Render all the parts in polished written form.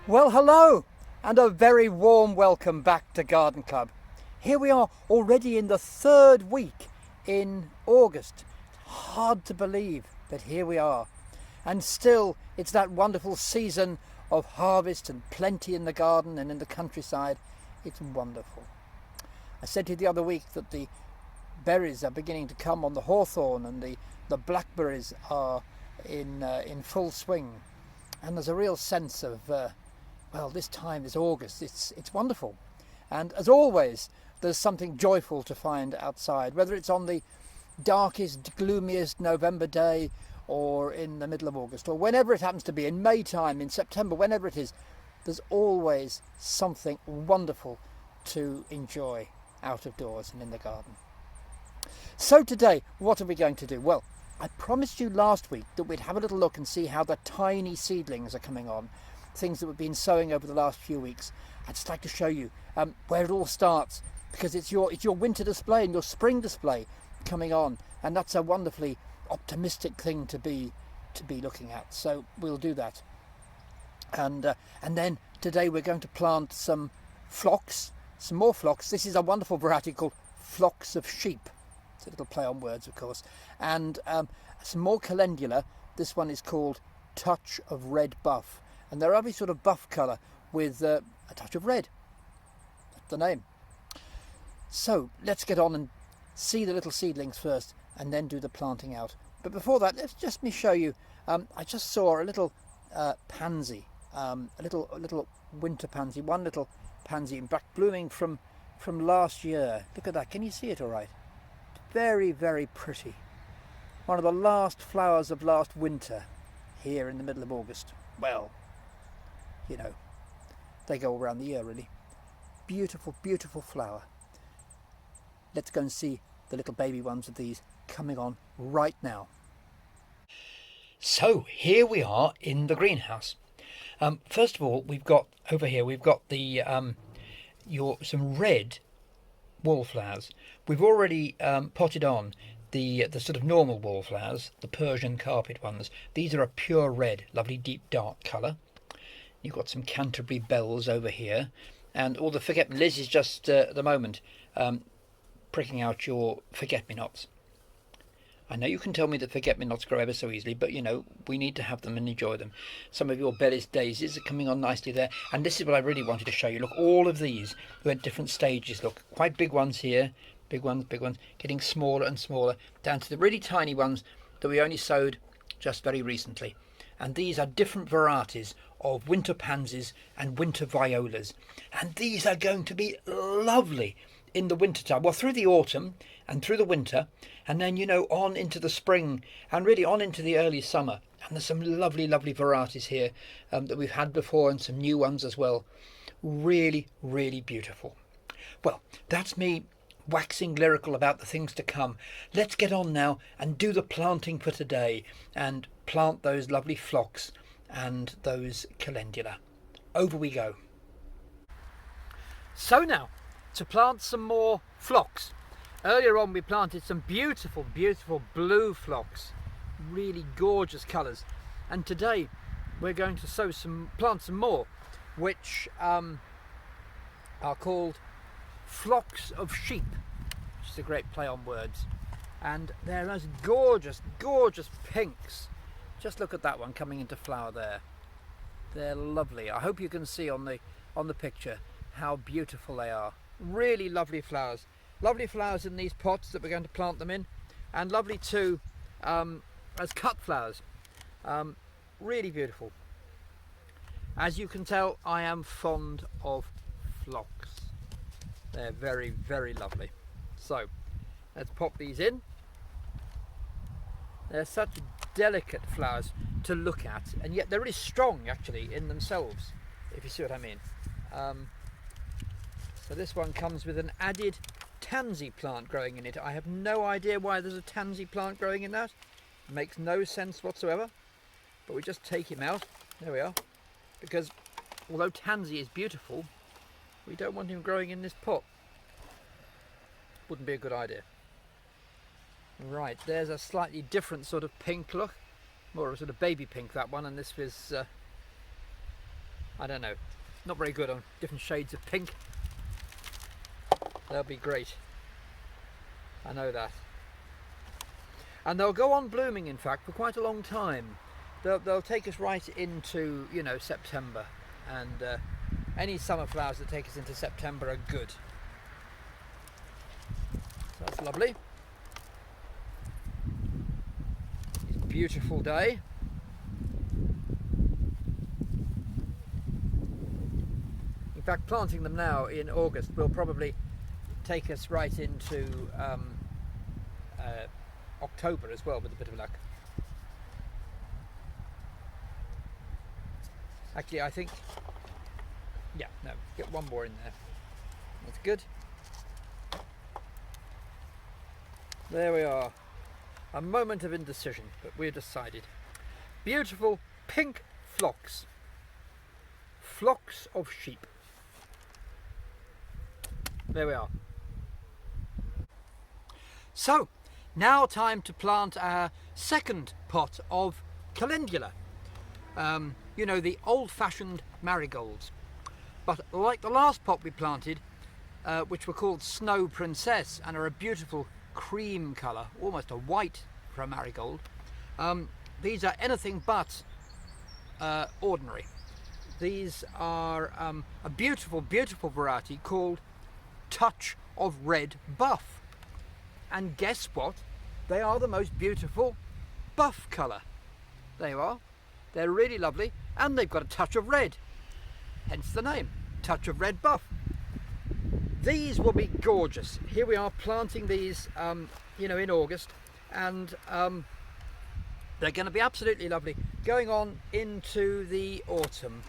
Well, hello, and a very warm welcome back to Garden Club. Here we are already in the third week in August. Hard to believe that here we are. And still, it's that wonderful season of harvest and plenty in the garden and in the countryside. It's wonderful. I said to you the other week that the berries are beginning to come on the hawthorn, and the blackberries are in full swing. And there's a real sense of well, this time is August. It's wonderful, and as always, there's something joyful to find outside. Whether it's on the darkest, gloomiest November day, or in the middle of August, or whenever it happens to be, in May time, in September, whenever it is, there's always something wonderful to enjoy out of doors and in the garden. So today, what are we going to do? Well, I promised you last week that we'd have a little look and see how the tiny seedlings are coming on, things that we've been sowing over the last few weeks. I'd just like to show you where it all starts, because it's your winter display and your spring display coming on, and that's a wonderfully optimistic thing to be looking at. So we'll do that, and then today we're going to plant some phlox, some more phlox. This is a wonderful variety called Phlox of sheep. It's a little play on words, of course, and some more calendula. This one is called Touch of Red Buff, and they're every sort of buff colour with a touch of red. That's the name. So let's get on and see the little seedlings first, and then do the planting out. But before that, let's just me show you. I just saw a little pansy, a little winter pansy, one little pansy, in fact blooming from last year. Look at that. Can you see it all right? Very, very pretty. One of the last flowers of last winter here in the middle of August. Well, you know, they go all around the year, really. Beautiful, beautiful flower. Let's go and see the little baby ones of these coming on right now. So here we are in the greenhouse. First of all, we've got over here, we've got the some red wallflowers. We've already potted on the sort of normal wallflowers, the Persian carpet ones. These are a pure red, lovely deep dark colour. You've got some Canterbury bells over here, and all the Liz is just at the moment pricking out your forget-me-nots. I know you can tell me that forget-me-nots grow ever so easily, but you know, we need to have them and enjoy them. Some of your Bellis daisies are coming on nicely there, and this is what I really wanted to show you. Look, all of these are at different stages. Look, quite big ones here, big ones, getting smaller and smaller, down to the really tiny ones that we only sowed just very recently. And these are different varieties of winter pansies and winter violas, and these are going to be lovely in the winter time, well, through the autumn and through the winter, and then, you know, on into the spring and really on into the early summer. And there's some lovely varieties here that we've had before, and some new ones as well. Really, really beautiful. Well, that's me waxing lyrical about the things to come. Let's get on now and do the planting for today, and plant those lovely phlox and those calendula. Over we go. So now, to plant some more phlox. Earlier on we planted some beautiful blue phlox, really gorgeous colours, and today we're going to plant some more, which are called Phlox of sheep, which is a great play on words, and they're those gorgeous pinks. Just look at that one coming into flower there. They're lovely. I hope you can see on the picture how beautiful they are. Really lovely flowers in these pots that we're going to plant them in, and lovely too as cut flowers. Really beautiful. As you can tell, I am fond of phlox. They're very, very lovely. So let's pop these in. They're such delicate flowers to look at, and yet they're really strong actually in themselves, if you see what I mean. So this one comes with an added tansy plant growing in it. I have no idea why there's a tansy plant growing in that. It makes no sense whatsoever. But we just take him out. There we are. Because although tansy is beautiful, we don't want him growing in this pot. Wouldn't be a good idea. Right, there's a slightly different sort of pink look. More of a sort of baby pink, that one, and this was I don't know, not very good on different shades of pink. They'll be great. I know that. And they'll go on blooming, in fact, for quite a long time. They'll take us right into, you know, September. And any summer flowers that take us into September are good. So that's lovely. It's a beautiful day. In fact, planting them now in August will probably take us right into October as well, with a bit of luck. Actually, I think, yeah, no, get one more in there. That's good. There we are. A moment of indecision, but we've decided. Beautiful pink phlox. Flocks of sheep. There we are. So, now time to plant our second pot of calendula. You know, the old-fashioned marigolds. But like the last pot we planted, which were called Snow Princess and are a beautiful cream colour, almost a white for a marigold, these are anything but ordinary. These are a beautiful, beautiful variety called Touch of Red Buff. And guess what? They are the most beautiful buff colour. There you are. They're really lovely, and they've got a touch of red. Hence the name, Touch of Red Buff. These will be gorgeous. Here we are planting these, you know, in August, and they're going to be absolutely lovely going on into the autumn,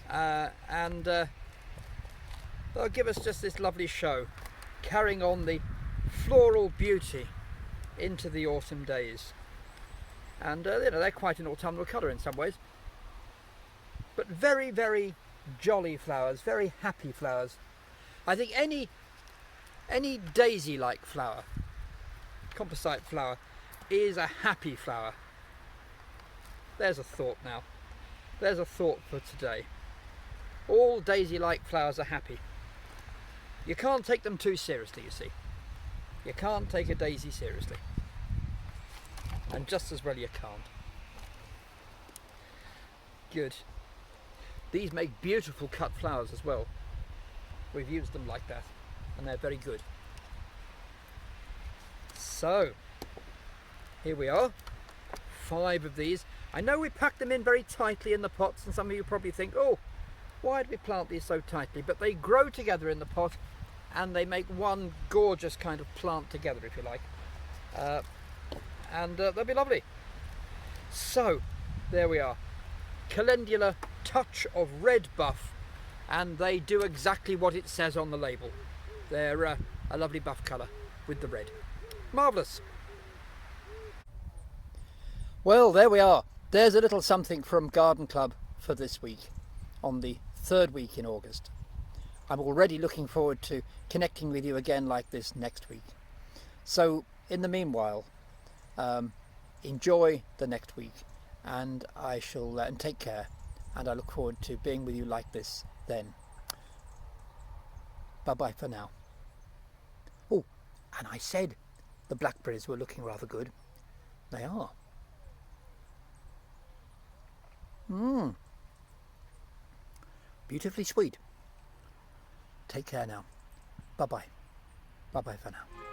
and they'll give us just this lovely show, carrying on the floral beauty into the autumn days. And you know, they're quite an autumnal colour in some ways, but very, very jolly flowers, very happy flowers. I think any daisy-like flower, composite flower, is a happy flower. There's a thought now. There's a thought for today. All daisy-like flowers are happy. You can't take them too seriously, you see. You can't take a daisy seriously. And just as well you can't. Good. These make beautiful cut flowers as well. We've used them like that, and they're very good. So, here we are. 5 of these. I know we packed them in very tightly in the pots, and some of you probably think, oh, why did we plant these so tightly? But they grow together in the pot, and they make one gorgeous kind of plant together, if you like. And they'll be lovely. So, there we are. Calendula Touch of Red Buff, and they do exactly what it says on the label. They're a lovely buff colour with the red. Marvellous. Well, there we are. There's a little something from Garden Club for this week, on the 3rd week in August. I'm already looking forward to connecting with you again like this next week. So, in the meanwhile, enjoy the next week, and I shall and take care, and I look forward to being with you like this then. Bye bye for now. Oh, and I said the blackberries were looking rather good. They are. Beautifully sweet. Take care now. Bye bye. Bye bye for now.